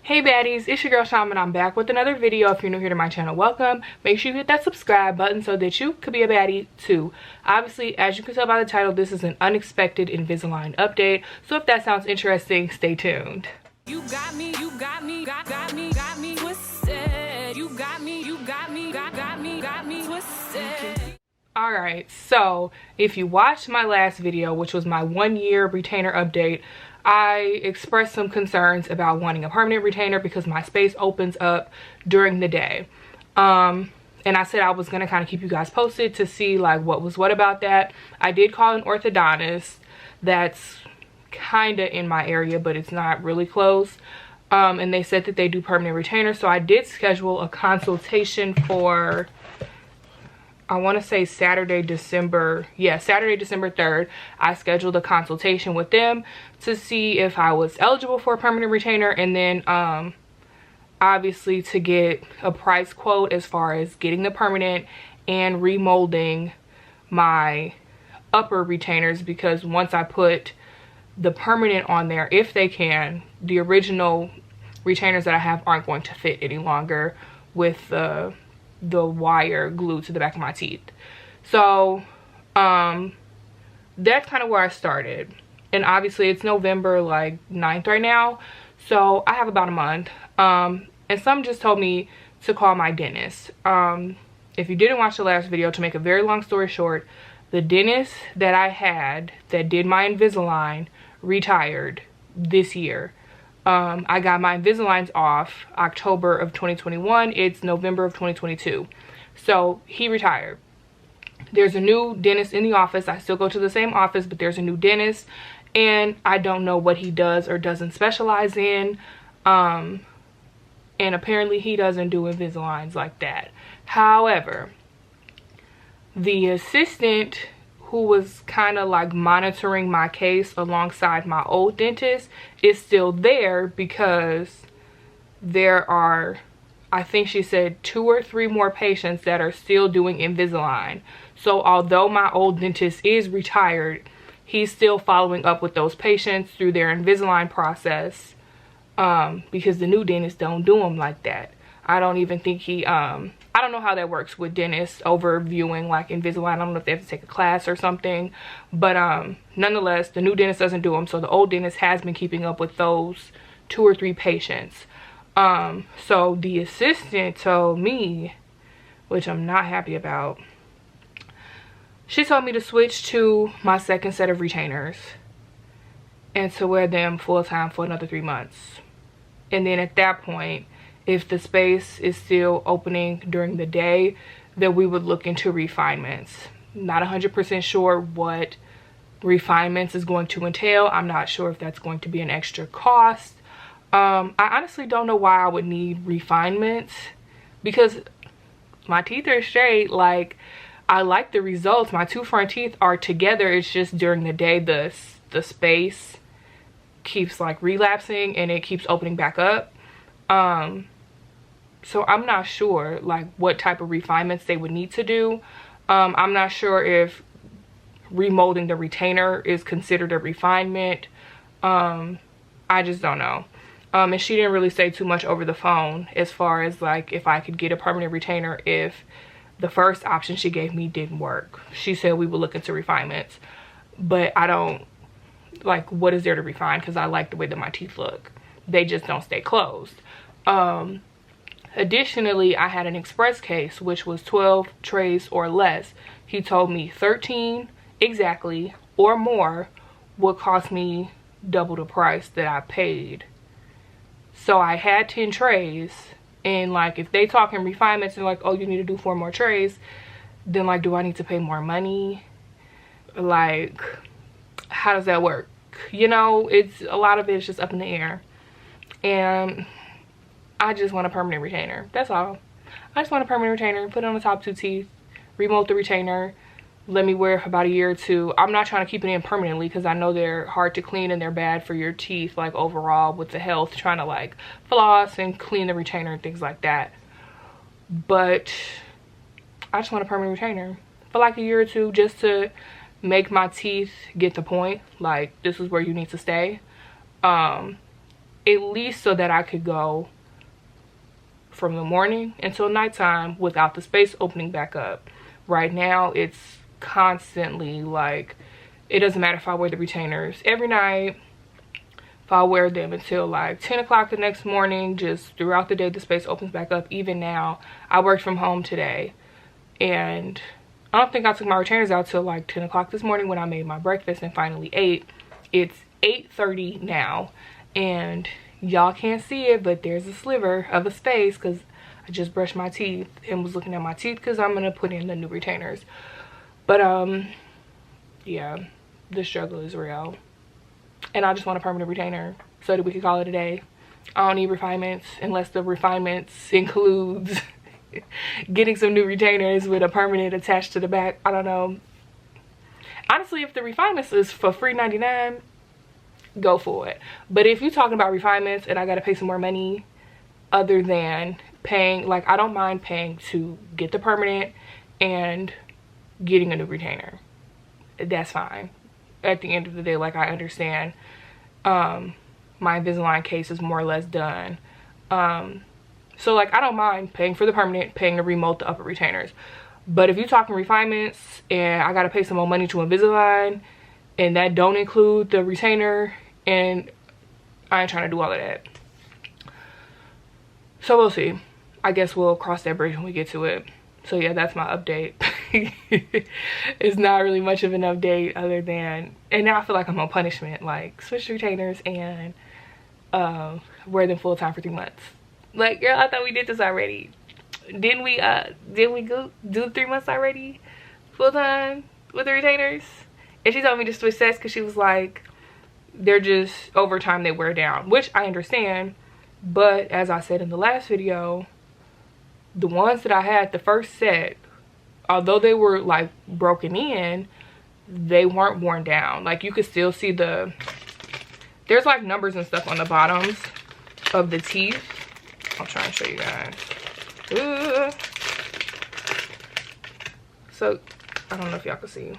Hey baddies, it's your girl Sham and I'm back with another video. If you're new here to my channel, welcome. Make sure you hit that subscribe button so that you could be a baddie too. Obviously, as you can tell by the title, this is an unexpected Invisalign update. So if that sounds interesting, stay tuned. You got me twisted. You got me twisted. Alright, so if you watched my last video, which was my 1-year retainer update, I expressed some concerns about wanting a permanent retainer because my space opens up during the day. And I said I was going to kind of keep you guys posted to see like what was what about that. I did call an orthodontist that's kind of in my area, but it's not really close. And they said that they do permanent retainers. So I did schedule a consultation for, I want to say Saturday, December 3rd. I scheduled a consultation with them to see if I was eligible for a permanent retainer, and then obviously to get a price quote as far as getting the permanent and remolding my upper retainers, because once I put the permanent on there, if they can, the original retainers that I have aren't going to fit any longer with the wire glued to the back of my teeth. So that's kind of where I started. And obviously it's November like 9th right now, so I have about a month. And some just told me to call my dentist. If you didn't watch the last video, to make a very long story short, the dentist that I had that did my Invisalign retired this year. I got my Invisaligns off October of 2021. It's November of 2022. So he retired. There's a new dentist in the office. I still go to the same office, but there's a new dentist, and I don't know what he does or doesn't specialize in. And apparently he doesn't do Invisaligns like that. However, the assistant who was kind of like monitoring my case alongside my old dentist is still there, because there are, I think she said, 2 or 3 more patients that are still doing Invisalign. So although my old dentist is retired, he's still following up with those patients through their Invisalign process, because the new dentists don't do them like that. I don't even think he, I don't know how that works with dentists overviewing like Invisalign. I don't know if they have to take a class or something, but nonetheless, the new dentist doesn't do them. So the old dentist has been keeping up with those 2 or 3 patients. So the assistant told me, which I'm not happy about, she told me to switch to my second set of retainers and to wear them full-time for another 3 months. And then at that point, if the space is still opening during the day, then we would look into refinements. Not 100% sure what refinements is going to entail. I'm not sure if that's going to be an extra cost. I honestly don't know why I would need refinements, because my teeth are straight. Like, I like the results. My 2 front teeth are together. It's just during the day the space keeps like relapsing and it keeps opening back up. So I'm not sure like what type of refinements they would need to do. I'm not sure if remolding the retainer is considered a refinement. I just don't know. And she didn't really say too much over the phone as far as like if I could get a permanent retainer if the first option she gave me didn't work. She said we would look into refinements, but I don't like, what is there to refine? Because I like the way that my teeth look. They just don't stay closed. Additionally, I had an express case, which was 12 trays or less. He told me 13 exactly or more would cost me double the price that I paid. So I had 10 trays, and like if they talking refinements and like, oh, you need to do 4 more trays, then like, do I need to pay more money? Like, how does that work? You know, it's a lot of it's just up in the air. And I just want a permanent retainer. That's all. I just want a permanent retainer. Put it on the top 2 teeth. Remold the retainer. Let me wear it for about a year or 2. I'm not trying to keep it in permanently, because I know they're hard to clean and they're bad for your teeth, like overall with the health. Trying to like floss and clean the retainer and things like that. But I just want a permanent retainer for like a year or 2, just to make my teeth get the point. Like, this is where you need to stay. at least so that I could go from the morning until nighttime without the space opening back up. Right now it's constantly like, it doesn't matter if I wear the retainers every night, if I wear them until like 10 o'clock the next morning, just throughout the day the space opens back up. Even now, I worked from home today and I don't think I took my retainers out till like 10 o'clock this morning when I made my breakfast and finally ate. It's 8:30 now and y'all can't see it, but there's a sliver of a space because I just brushed my teeth and was looking at my teeth because I'm gonna put in the new retainers. But yeah, the struggle is real and I just want a permanent retainer so that we can call it a day. I don't need refinements unless the refinements includes getting some new retainers with a permanent attached to the back. I don't know. Honestly, if the refinements is for free 99, go for it. But if you're talking about refinements and I gotta pay some more money other than paying, like, I don't mind paying to get the permanent and getting a new retainer. That's fine. At the end of the day, like, I understand my Invisalign case is more or less done. So like, I don't mind paying for the permanent, paying to remote the upper retainers. But if you're talking refinements and I gotta pay some more money to Invisalign and that don't include the retainer, and I ain't trying to do all of that. So we'll see. I guess we'll cross that bridge when we get to it. So yeah, that's my update. It's not really much of an update other than, and now I feel like I'm on punishment, like switch retainers and wear them full time for 3 months. Like, girl, I thought we did this already. Didn't we go do 3 months already full time with the retainers? And she told me to switch sets because she was like, they're just, over time they wear down, which I understand. But as I said in the last video, the ones that I had, the first set, although they were like broken in, they weren't worn down. Like, you could still see there's like numbers and stuff on the bottoms of the teeth. I'll try and show you guys. So I don't know if y'all can see,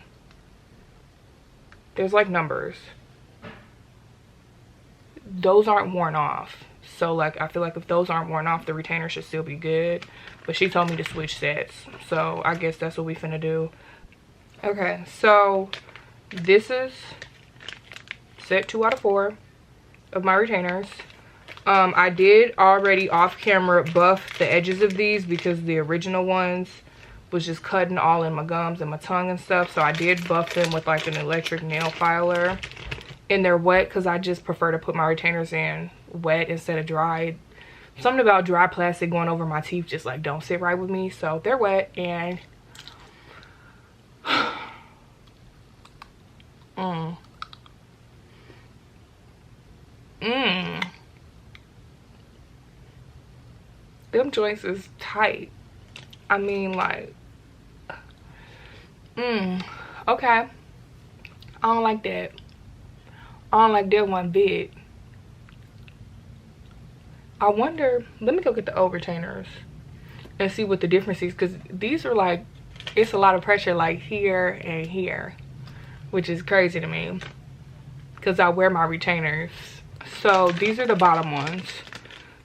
there's like numbers. Those aren't worn off. So like, I feel like if those aren't worn off, the retainer should still be good. But she told me to switch sets, so I guess that's what we finna do. Okay, so this is set 2 out of 4 of my retainers. I did already off camera buff the edges of these because the original ones was just cutting all in my gums and my tongue and stuff. So I did buff them with like an electric nail filer. And they're wet because I just prefer to put my retainers in wet instead of dry. Something about dry plastic going over my teeth just like don't sit right with me. So they're wet and them joints is tight. I mean, like, okay. I don't like that. I don't like that one bit. I wonder, let me go get the old retainers and see what the difference is, because these are like, it's a lot of pressure like here and here, which is crazy to me because I wear my retainers. So these are the bottom ones,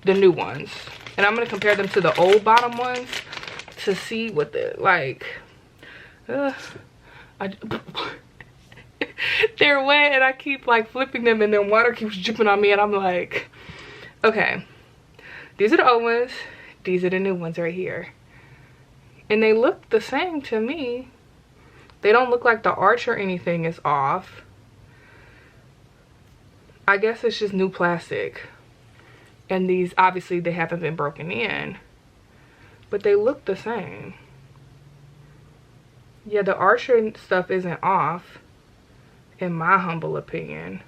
the new ones, and I'm going to compare them to the old bottom ones to see what the, like, they're wet and I keep like flipping them and then water keeps dripping on me and I'm like, okay, these are the old ones, these are the new ones right here, and they look the same to me. They don't look like the arch or anything is off. I guess it's just new plastic, and these obviously they haven't been broken in, but they look the same. Yeah, the arch and stuff isn't off in my humble opinion.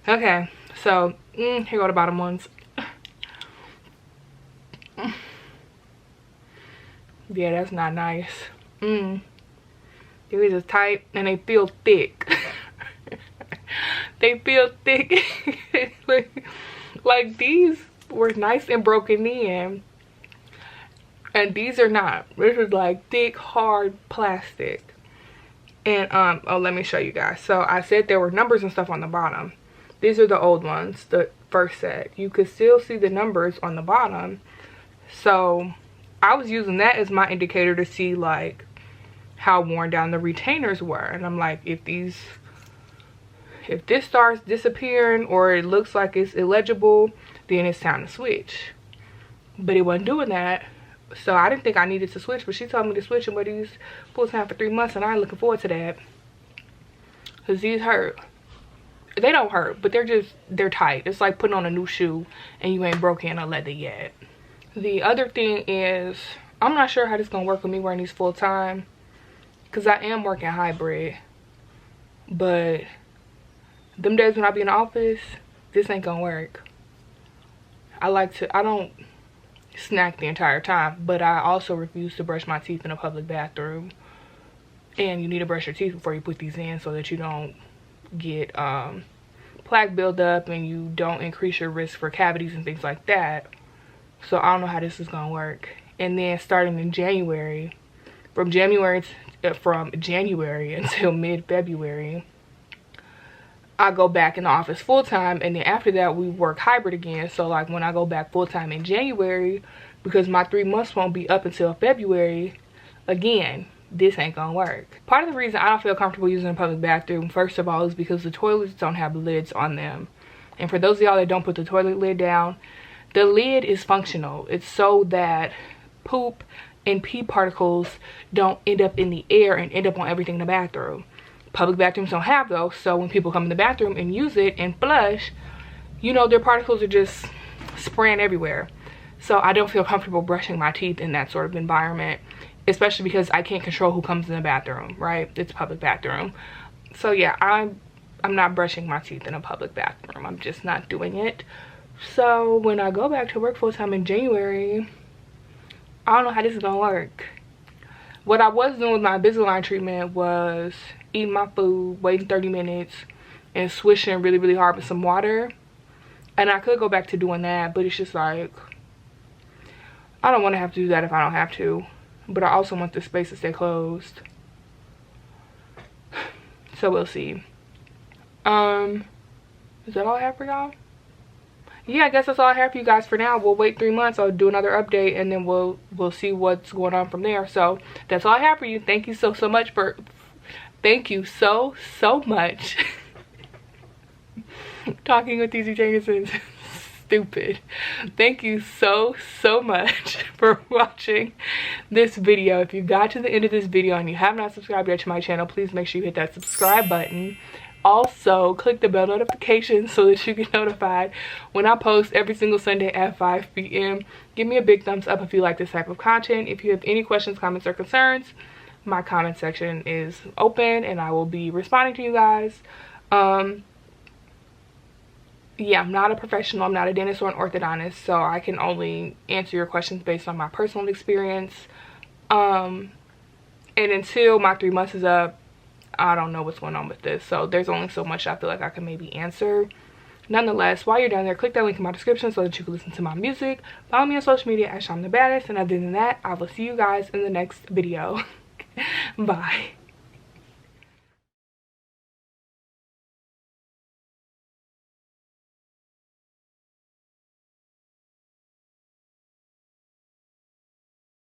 Okay, so here go the bottom ones. Yeah, that's not nice. These are tight and they feel thick. They feel thick. like these were nice and broken in, and these are not. This is like thick, hard plastic. And oh, let me show you guys. So I said there were numbers and stuff on the bottom. These are the old ones, the first set. You could still see the numbers on the bottom. So I was using that as my indicator to see like how worn down the retainers were. And I'm like, if this starts disappearing or it looks like it's illegible, then it's time to switch. But it wasn't doing that. So I didn't think I needed to switch, but she told me to switch them, but these full time for 3 months, and I ain't looking forward to that. Cause these hurt. They don't hurt, but they're tight. It's like putting on a new shoe and you ain't broken a leather yet. The other thing is, I'm not sure how this is gonna work with me wearing these full time, cause I am working hybrid. But them days when I be in the office, this ain't gonna work. I don't snack the entire time, but I also refuse to brush my teeth in a public bathroom. And you need to brush your teeth before you put these in so that you don't get plaque buildup and you don't increase your risk for cavities and things like that. So I don't know how this is gonna work. And then starting in January, from January until mid-February, I go back in the office full-time, and then after that we work hybrid again. So like when I go back full-time in January, because my 3 months won't be up until February, again, this ain't gonna work. Part of the reason I don't feel comfortable using a public bathroom, first of all, is because the toilets don't have lids on them. And for those of y'all that don't put the toilet lid down, the lid is functional. It's so that poop and pee particles don't end up in the air and end up on everything in the bathroom. Public bathrooms don't have those, so when people come in the bathroom and use it and flush, you know, their particles are just spraying everywhere. So I don't feel comfortable brushing my teeth in that sort of environment, especially because I can't control who comes in the bathroom, right? It's a public bathroom. So yeah, I'm not brushing my teeth in a public bathroom. I'm just not doing it. So when I go back to work full-time in January, I don't know how this is gonna work. What I was doing with my Invisalign treatment was eating my food, waiting 30 minutes, and swishing really, really hard with some water. And I could go back to doing that, but it's just like, I don't want to have to do that if I don't have to. But I also want this space to stay closed. So we'll see. Is that all I have for y'all? Yeah, I guess that's all I have for you guys for now. We'll wait 3 months. I'll do another update, and then we'll see what's going on from there. So that's all I have for you. Thank you so much for, thank you so much. Talking with these retainers is stupid. Thank you so much for watching this video. If you got to the end of this video and you have not subscribed yet to my channel, please make sure you hit that subscribe button. Also, click the bell notification so that you get notified when I post every single Sunday at 5 p.m. Give me a big thumbs up if you like this type of content. If you have any questions, comments, or concerns, my comment section is open and I will be responding to you guys. Yeah, I'm not a professional. I'm not a dentist or an orthodontist, so I can only answer your questions based on my personal experience. And until my 3 months is up, I don't know what's going on with this. So there's only so much I feel like I can maybe answer. Nonetheless, while you're down there, click that link in my description so that you can listen to my music. Follow me on social media at Sham the Baddest. And other than that, I will see you guys in the next video. Bye.